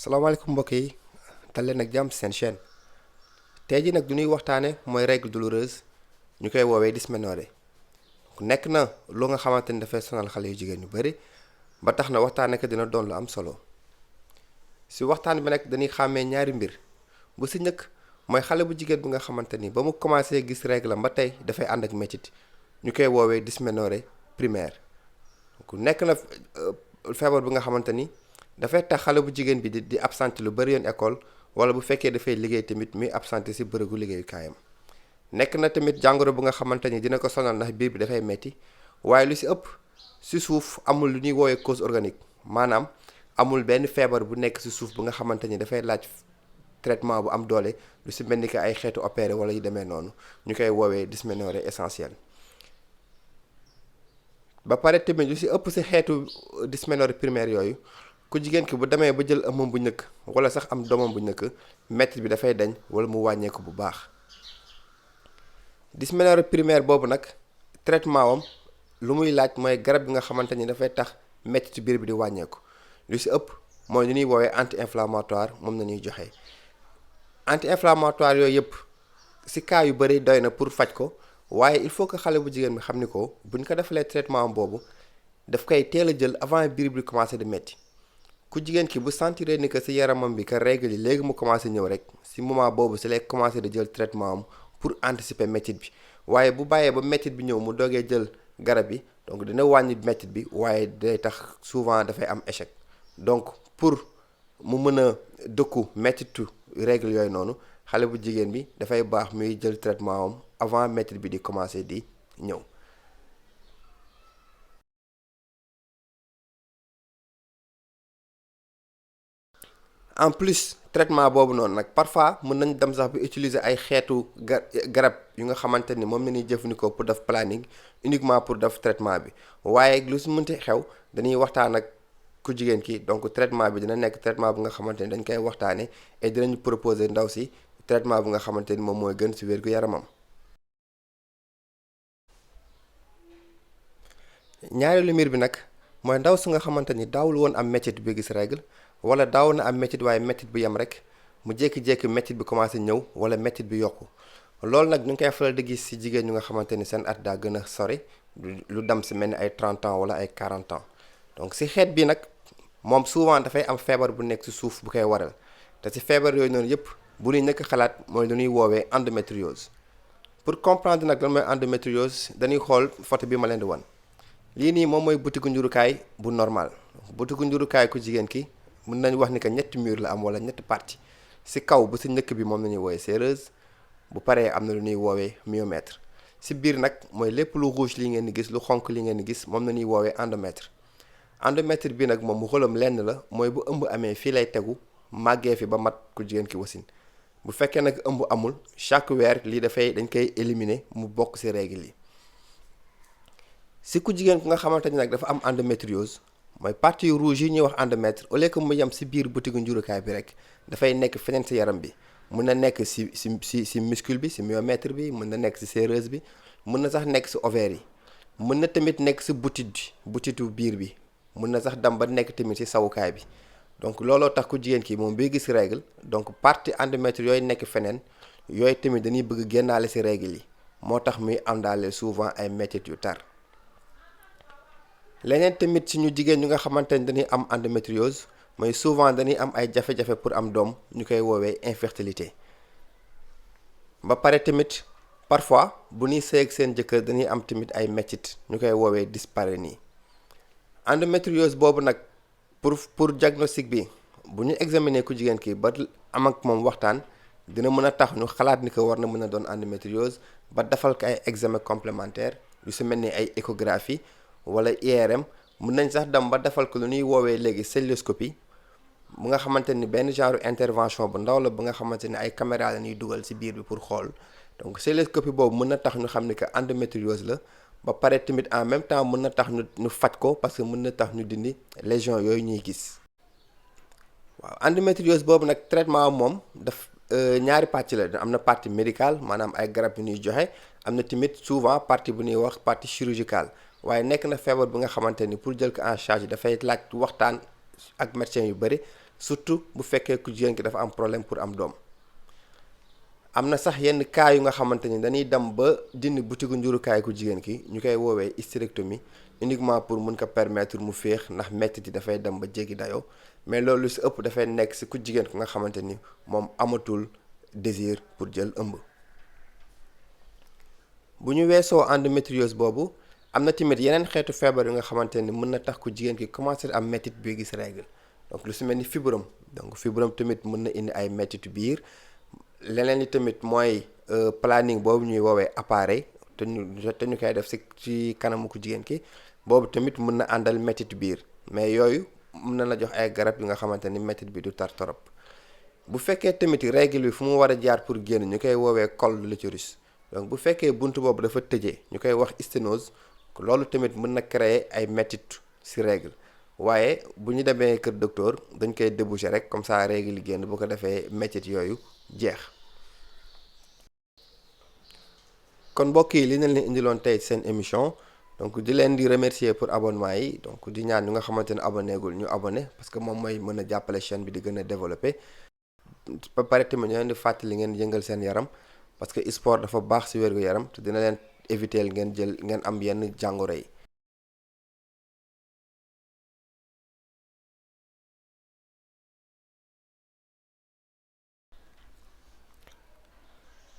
salaamaaleykum mbokk yi dal leen ak jàmm ci seen chaîne tey ji nag du ñuy waxtaane mooy règle douloureuse ñu koy woowee dysménorrhée nekk na lu nga xamante ni dafay sonal xale yu jigéen ñu bari ba tax na waxtaane ko dina doon lu am solo ci waxtaan bi nag dañuy xàmmee ñaari mbir bu ci njëkk mooy xale bu jigéen bi nga xamante ni ba mu commencé gis règle am ba tey dafay ànd ak métit ñu koy woowee dysménorrhée primaire nekk na feebar bi nga xamante ni dafay tax xale bu jigéen bi di absenté lu bari yoon école wala bu fekkee dafay liggéey tamit muy absenté ci bërëgu liggéeyukaayam nekk na tamit jàngoro bu nga xamante ni dina ko sonal ndax biir bi dafay metti waaye lu ci ëpp ci suuf amul lu ñuy woowee cause organique maanaam amul benn feebar bu nekk ci suuf bu nga xamante ni dafay laaj traitement bu am doole lu ci mel ni que ay xeetu opéré wala yu demee noonu ñu koy woowee dysménorrhée essentielle. ba pare tamit lu ci ëpp ci xeetu dysménorrhée primaire yooyu ku jigéen ki bu demee ba jël ëmmam bu njëkk wala sax am doomam bu njëkk mettit bi dafay dañ wala mu wàññeeku bu baax. dysménorrhée primaire boobu nag traitement wam lu muy laaj mooy garab bi nga xamante ni dafay tax mettitu biir bi di wàññeeku lu ci ëpp mooy lu ñuy woowee anti-inflammatoire moom la ñuy joxe. anti-inflammatoire yooyu yëpp ci cas yu bari doy na pour faj ko waaye il faut que xale bu jigéen bi xam ni ko buñ ko defalee traitement boobu daf koy teel a jël avant biir bi commencé di metti ku jigéen ki bu sentiree ni que ci yaramam bi que règle yi léegi mu commencé ñëw rek ci moment boobu ci lay commencé di jël traitement am pour anticiper métit bi waaye bu bàyyee ba métit bi ñëw mu doogee jël garab yi donc dina wàññi métit bi waaye day tax souvent dafay am échec donc pour mu mën a dëkku métitu règle yooyu noonu xale bu jigéen bi dafay baax muy jël traitement am avant métit bi di commencer di ñëw. en plus traitement boobu noonu nag parfois mën nañ dem sax bi utiliser ay xeetu garab yu nga xamante ni moom la ñuy jëfandikoo pour def planning uniquement pour def traitement bi waaye lu si mënti xew dañuy waxtaan ak ku jigéen ki donc traitement bi dina nekk traitement bu nga xamante ni dañ koy waxtaane et dinañu proposer ndaw si traitement bu nga xamante ni moom mooy gën si wér-gu-yaramam. ñaareelu mbir bi nag mooy ndaw su nga xamante ni daawul woon am métit bi gis règle wala daaw na am métit waaye métit bu yem rek mu jékki-jékki métit bi commencé ñëw wala métit bi yokku loolu nag ñu ngi koy faral di gis ci jigéen ñu nga xamante ni seen at daa gën a sori lu dem ci mel ni ay 30 ans wala ay 40 ans donc ci xeet bi nag moom souvent dafay am feebar bu nekk ci suuf bu koy waral te ci feebar yooyu noonu yëpp bu ñuy nekk xalaat mooy lu ñuy woowee endométriose. pour comprendre nag lan mooy endométriose dañuy xool photo bi ma leen di wan lii nii moom mooy butigu njurukaay bu normal butigu njurukaay ku jigéen ki mën nañu wax ni que ñetti mur la am wala ñetti partie ci kaw bu ci njëkk bi moom la ñuy woowee séreuse bu paree am na lu ñuy woowee myomètre ci biir nag mooy lépp lu rouge li ngeen di gis lu xonk li ngeen di gis moom la ñuy woowee endomètre. endomètre bi nag moom mu xolam lenn la mooy bu ëmb amee fii lay tegu màggee fi ba mat ku jigéen ki wasin bu fekkee nag ëmb amul chaque weer lii dafay dañ koy éliminer mu bokk ci règle yi. ci ku jigéen ku nga xamante ni nag dafa am endométriose mooy partie rouge yi ñuy wax endomètre au lieu que mu yem ci biir butigu njurukaay bi rek dafay nekk feneen ci yaram bi mën na nekk ci muscle bi ci myomètre bi mën na nekk ci séreuse bi mën na sax nekk ci ovaire yi mën na tamit nekk ci butitu biir bi mën na sax dem ba nekk tamit ci sawukaay bi donc looloo tax ku jigéen ki moom bii gis règle donc partie endomètre yooyu nekk feneen yooyu tamit dañuy bëgg génnaale ci règle yi moo tax muy àndaale souvent ay métit yu tar. leneen tamit ci ñu jigéen ñu nga xamante ni dañuy am endométriose mooy souvent dañuy am ay jafe-jafe pour am doom ñu koy woowee infertilité ba pare tamit parfois bu ñuy sëy ak seen jëkkër dañuy am tamit ay métit ñu koy woowee dyspareunie. endométriose boobu nag pour diagnostic bi bu ñu examiner ku jigéen ki ba am ak moom waxtaan dina mën a tax ñu xalaat ni ko war na mën a doon endométriose ba defal ko ay examen complémentaire yu si mel ni ay échographie wala IRM mën nañ sax dem ba defal ko lu ñuy woowee léegi cœlioscopie bu nga xamante ni benn genre intervention bu ndaw la bu nga xamante ni ay caméra la ñuy dugal ci biir bi pour xool donc cœlioscopie boobu mën na tax ñu xam ni que endométriose la ba pare tamit en même temps mën na tax ñu faj ko parce que mën na tax ñu dindi lésion yooyu ñuy gis. waaw endométriose boobu nag traitement moom daf ñaari pàcc la am na partie médicale maanaam ay garab yu ñuy joxe am na tamit souvent partie bu ñuy wax partie chirurgicale waaye nekk na feebar bi nga xamante ni pour jël ko en charge dafay laaj waxtaan ak médecin yu bëri surtout bu fekkee ku jigéen ki dafa am problème pour am doom. am na sax yenn cas yu nga xamante ni dañuy dem ba dindi butigu njurukaay ku jigéen ki ñu koy woowee hystérectomie uniquement pour mun ko permettre mu féex ndax mettit yi dafay dem ba jéggi dayoo mais loolu lu si ëpp dafay nekk si ku jigéen ku nga xamante ni moom amatul désir pour jël ëmb. bu ñu weesoo endométriose boobu am na tamit yeneen xeetu feebar yu nga xamante ni mën na tax ku jigéen ki commencer am mettit buy gis règle donc lu si mel ni fibrome donc fibrome tamit mën na indi ay mettitu biir. leneen li tamit mooy planning boobu ñuy woowee appareil te ñu koy def ci kanamu ku jigéen ki boobu tamit mën na àndal métit biir mais yooyu mën na la jox ay garab yu nga xamante ni métit bi du tar torop. bu fekkee tamit règle bi fu mu war a jaar pour génn ñu koy woowee col de l'utérus donc bu fekkee bunt boobu dafa tëjee ñu koy wax sténose loolu tamit mën na créer ay métit ci règle waaye bu ñu demee kër docteur dañ koy déboucher rek comme ça règle yi génn bu ko defee métit yooyu jeex. kon mbokk yi li nañ leen indiloon tey seen émission donc di leen di remercier pour abonnement yi donc di ñaan ñu nga xamante ne abonné gul ñu abonné parce que moom mooy mën a jàppale chaîne bi di gën a développé ba pare tamit ñu leen di fàttali ngeen yëngal seen yaram parce que sport dafa baax ci wér gu yaram te dina leen éviter ngeen am yenn jàngoro yi.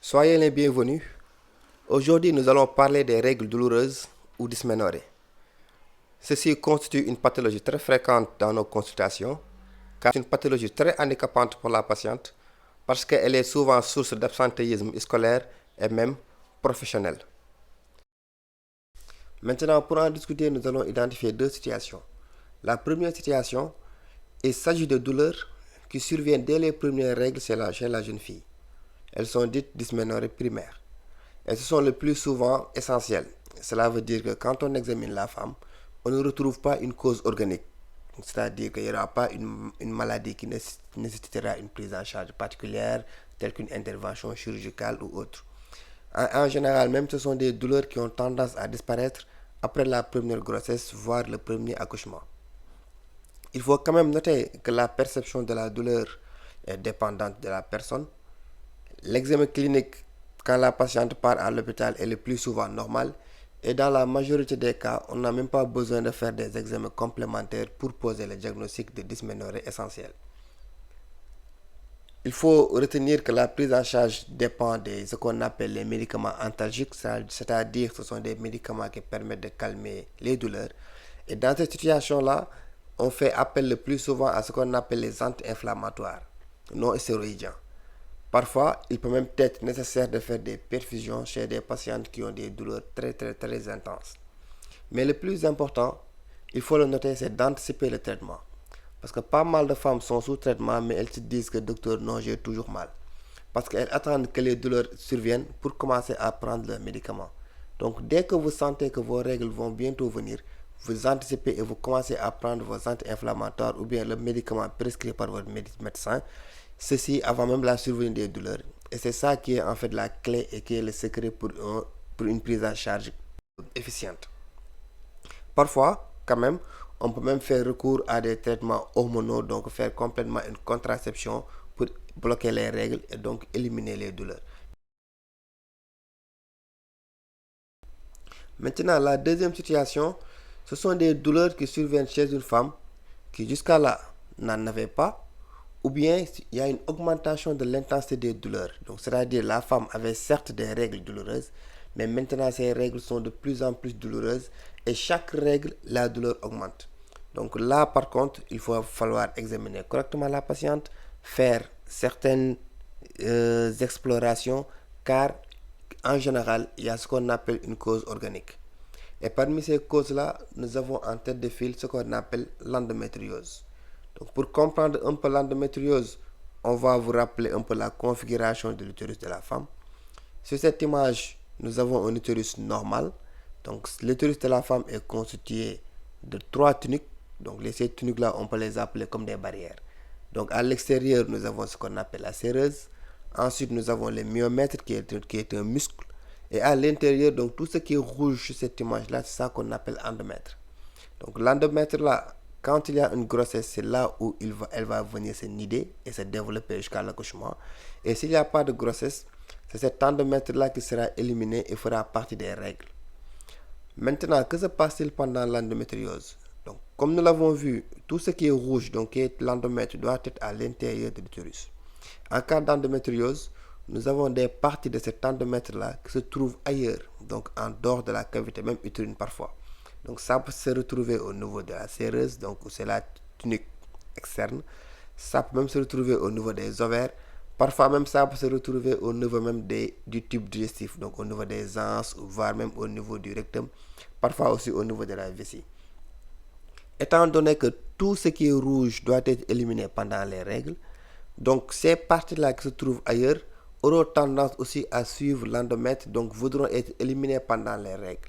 Soyez les bienvenus. Aujourd'hui, nous allons parler des règles douloureuses ou dysménorrhées. Ceci constitue une pathologie très fréquente dans nos consultations, car c'est une pathologie très handicapante pour la patiente parce qu'elle est souvent source d'absentéisme scolaire et même professionnel. Maintenant, pour en discuter, nous allons identifier deux situations. La première situation, il s'agit de douleurs qui surviennent dès les premières règles chez la jeune fille. Elles sont dites dysménorrhées primaires. Et ce sont le plus souvent essentielles. Cela veut dire que quand on examine la femme, on ne retrouve pas une cause organique. C'est-à-dire qu'il n'y aura pas une maladie qui nécessitera une prise en charge particulière, telle qu'une intervention chirurgicale ou autre. En général, même ce sont des douleurs qui ont tendance à disparaître après la première grossesse, voire le premier accouchement. Il faut quand même noter que la perception de la douleur est dépendante de la personne. L'examen clinique quand la patiente part à l'hôpital est le plus souvent normal et dans la majorité des cas, on n'a même pas besoin de faire des examens complémentaires pour poser le diagnostic de dysménorrhée essentielle. Il faut retenir que la prise en charge dépend de ce qu'on appelle les médicaments antalgiques, c'est-à-dire que ce sont des médicaments qui permettent de calmer les douleurs. Et dans cette situation-là, on fait appel le plus souvent à ce qu'on appelle les anti-inflammatoires, non stéroïdiens. Parfois, il peut même être nécessaire de faire des perfusions chez des patientes qui ont des douleurs très intenses. Mais le plus important, il faut le noter, c'est d'anticiper le traitement. Parce que pas mal de femmes sont sous traitement, mais elles se disent que docteur, non, j'ai toujours mal. Parce qu'elles attendent que les douleurs surviennent pour commencer à prendre leurs médicaments. Donc, dès que vous sentez que vos règles vont bientôt venir, vous anticipez et vous commencez à prendre vos anti-inflammatoires ou bien le médicament prescrit par votre médecin. Ceci avant même la survenue des douleurs. Et c'est ça qui est en fait la clé et qui est le secret pour une prise en charge efficiente. Parfois, quand même, on peut même faire recours à des traitements hormonaux, donc faire complètement une contraception pour bloquer les règles et donc éliminer les douleurs. Maintenant, la deuxième situation, ce sont des douleurs qui surviennent chez une femme qui jusqu'à là n'en avait pas, ou bien il y a une augmentation de l'intensité des douleurs. Donc, c'est-à-dire la femme avait certes des règles douloureuses, mais maintenant ces règles sont de plus en plus douloureuses et chaque règle, la douleur augmente. Donc là, par contre, il va falloir examiner correctement la patiente, faire certaines explorations, car en général, il y a ce qu'on appelle une cause organique. Et parmi ces causes-là, nous avons en tête de file ce qu'on appelle l'endométriose. Donc pour comprendre un peu l'endométriose, on va vous rappeler un peu la configuration de l'utérus de la femme. Sur cette image, nous avons un utérus normal. Donc l'utérus de la femme est constitué de 3 tuniques. Donc ces tuniques-là, on peut les appeler comme des barrières. Donc à l'extérieur, nous avons ce qu'on appelle la séreuse. Ensuite, nous avons le myomètre qui est un muscle. Et à l'intérieur, donc tout ce qui est rouge sur cette image-là, c'est ça qu'on appelle endomètre. Donc l'endomètre là, quand il y a une grossesse, c'est là où elle va venir se nider et se développer jusqu'à l'accouchement. Et s'il n'y a pas de grossesse, c'est cet endomètre-là qui sera éliminé et fera partie des règles. Maintenant, que se passe-t-il pendant l'endométriose? Donc, comme nous l'avons vu, tout ce qui est rouge, donc qui est l'endomètre, doit être à l'intérieur de l'utérus. En cas d'endométriose, nous avons des parties de cet endomètre-là qui se trouvent ailleurs, donc en dehors de la cavité, même utérine parfois. Donc ça peut se retrouver au niveau de la séreuse, donc où c'est la tunique externe. Ça peut même se retrouver au niveau des ovaires. Parfois même ça peut se retrouver au niveau même du tube digestif, donc au niveau des anses, voire même au niveau du rectum. Parfois aussi au niveau de la vessie. Étant donné que tout ce qui est rouge doit être éliminé pendant les règles, donc ces parties-là qui se trouvent ailleurs auront tendance aussi à suivre l'endomètre, donc voudront être éliminées pendant les règles.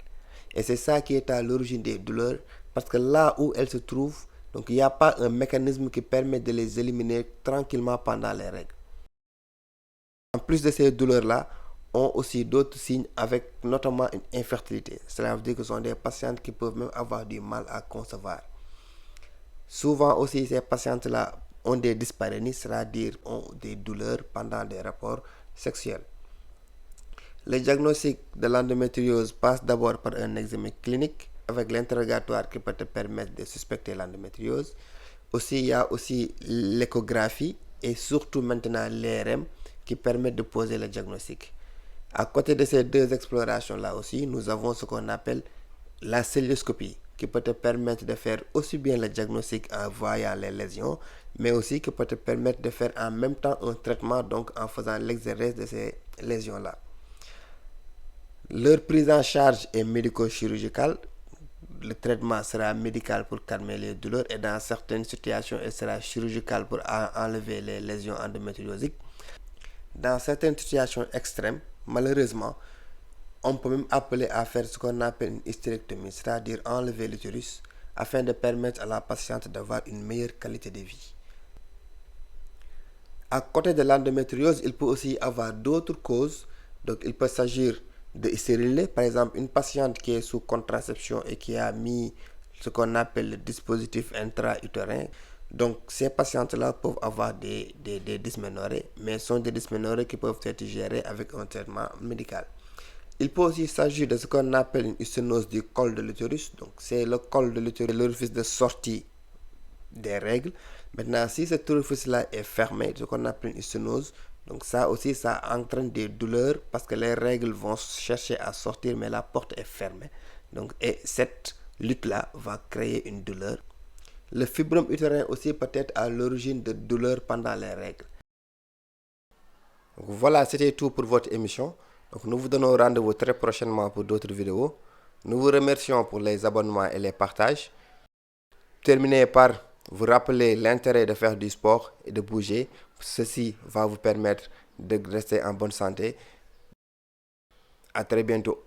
Et c'est ça qui est à l'origine des douleurs, parce que là où elles se trouvent, donc il n'y a pas un mécanisme qui permet de les éliminer tranquillement pendant les règles. En plus de ces douleurs-là, ont aussi d'autres signes avec notamment une infertilité. Cela veut dire que ce sont des patientes qui peuvent même avoir du mal à concevoir. Souvent aussi, ces patientes-là ont des dyspareunies, c'est-à-dire ont des douleurs pendant des rapports sexuels. Le diagnostic de l'endométriose passe d'abord par un examen clinique avec l'interrogatoire qui peut te permettre de suspecter l'endométriose. Aussi, il y a aussi l'échographie et surtout maintenant l'IRM qui permettent de poser le diagnostic. À côté de ces deux explorations-là aussi, nous avons ce qu'on appelle la cœlioscopie qui peut te permettre de faire aussi bien le diagnostic en voyant les lésions, mais aussi qui peut te permettre de faire en même temps un traitement, donc en faisant l'exérèse de ces lésions-là. Leur prise en charge est médico-chirurgicale. Le traitement sera médical pour calmer les douleurs et dans certaines situations, elle sera chirurgicale pour enlever les lésions endométriosiques. Dans certaines situations extrêmes, malheureusement, on peut même appeler à faire ce qu'on appelle une hystérectomie, c'est-à-dire enlever l'utérus afin de permettre à la patiente d'avoir une meilleure qualité de vie. À côté de l'endométriose, il peut aussi y avoir d'autres causes. Donc, il peut s'agir de stérilité, par exemple, une patiente qui est sous contraception et qui a mis ce qu'on appelle le dispositif intra-utérin. Donc, ces patientes-là peuvent avoir des dysménorrhées, mais ce sont des dysménorrhées qui peuvent être gérées avec un traitement médical. Il peut aussi s'agir de ce qu'on appelle une sténose du col de l'utérus. Donc, c'est le col de l'utérus, l'orifice de sortie des règles. Maintenant, si cet orifice-là est fermé, ce qu'on appelle une sténose, donc ça aussi, ça entraîne des douleurs parce que les règles vont chercher à sortir, mais la porte est fermée. Donc, et cette lutte-là va créer une douleur. Le fibrome utérin aussi peut être à l'origine de douleurs pendant les règles. Donc, voilà, c'était tout pour votre émission. Donc, nous vous donnons rendez-vous très prochainement pour d'autres vidéos. Nous vous remercions pour les abonnements et les partages. Terminez par vous rappeler l'intérêt de faire du sport et de bouger. Ceci va vous permettre de rester en bonne santé. À très bientôt.